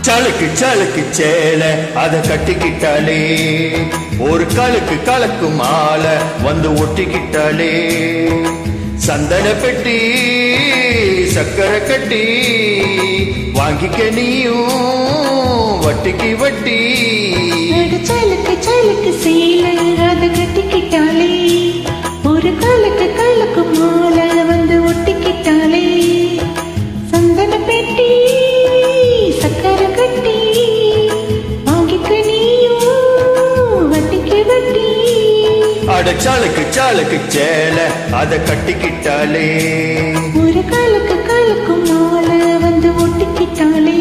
சலுக்கு சலுக்கு சேலை அத கட்டிக்கிட்டாலே, ஒரு கலுக்கு கலக்கு மாலை வந்து ஒட்டிக்கிட்டாலே, சந்தன பெட்டி சக்கரை கட்டி வாங்கிக்க நீயும் வட்டிக்கு வட்டி. சலுக்கு சலுக்கு சேலை அத கட்டிக்கிட்டாலே, ஒரு கலுக்கு கலக்கு மாலை வந்து ஒட்டிக்கிட்டாலே, சந்தன பெட்டி சக்கரை கட்டி வாங்கிக்க நீயும் வட்டிக்கு வட்டி. அட சலுக்கு சலுக்கு சேலை அத கட்டிக்கிட்டாலே, ஒரு கலுக்கு கலக்கு மாலை வந்து ஒட்டிக்கிட்டாலே.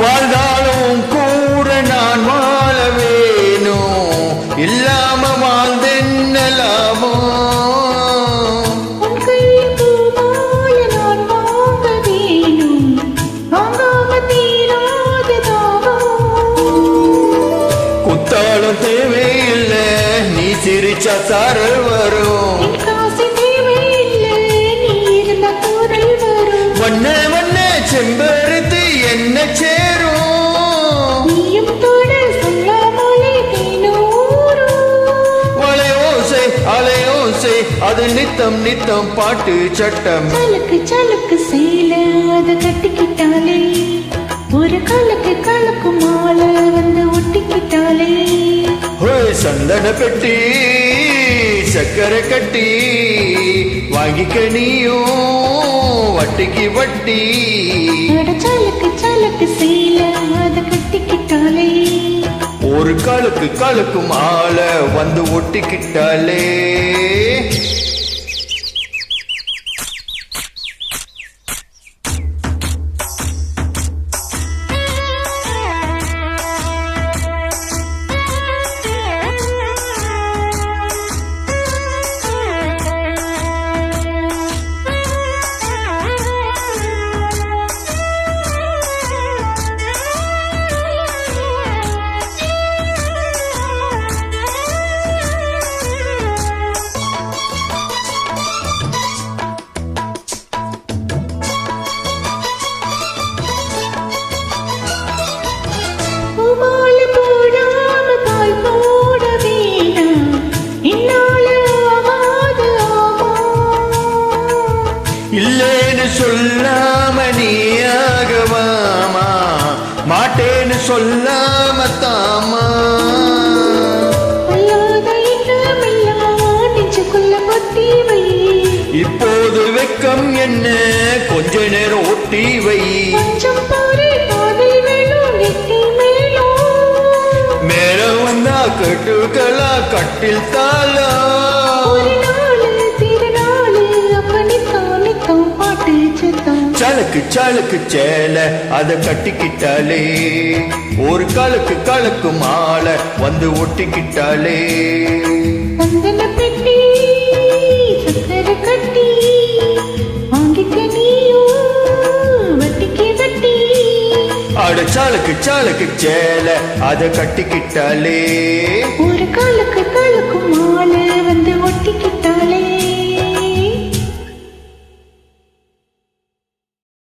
வாழ்ந்தாலும் கூட நான் வாழ வேணும், இல்லாம வாழ்ந்தென்னலாமோ. குத்தாலும் தேவையில்லை, நீ சிரிச்சா சாரல் வரும். வண்ண வண்ண செம்பருத்து என்ன சேரும். வளையோசை அலையோசை அது நித்தம் நித்தம் பாட்டு சட்டம். சலுக்கு சலுக்கு சேலை அத கட்டிக்கிட்டாலே, ஒரு கலக்கு கலக்கு மாலை வந்து ஒட்டிக்கிட்டாலே, சந்தன பெட்டி சக்கரை கட்டி வாங்கிக்க நீயும் வட்டிக்கு வட்டி. சலுக்கு சலுக்கு சேலை அத கட்டிக்கிட்டாலே, ஒரு கலுக்கு கலுக்கு மாலை வந்து ஒட்டிக்கிட்டாலே. இல்லேன்னு சொல்லாம நீயாகவாமா, மாட்டேன்னு சொல்லாம தாமா. இப்போது வெக்கம் என்ன கொஞ்ச நேரம் ஒட்டி வை. மேல வந்தா கட்டுகளா கட்டில் தாளா. சலுக்கு சலுக்கு சேலை அத கட்டிக்கிட்டாலே, ஒரு கலுக்கு கலக்கு மாலை வந்து ஒட்டிக்கிட்டாலே, சந்தன பெட்டி சக்கரை கட்டி வாங்கிக்க நீயும் வட்டிக்கு வட்டி. அட சலுக்கு சலுக்கு சேலை அத கட்டிக்கிட்டாலே, ஒரு கலுக்கு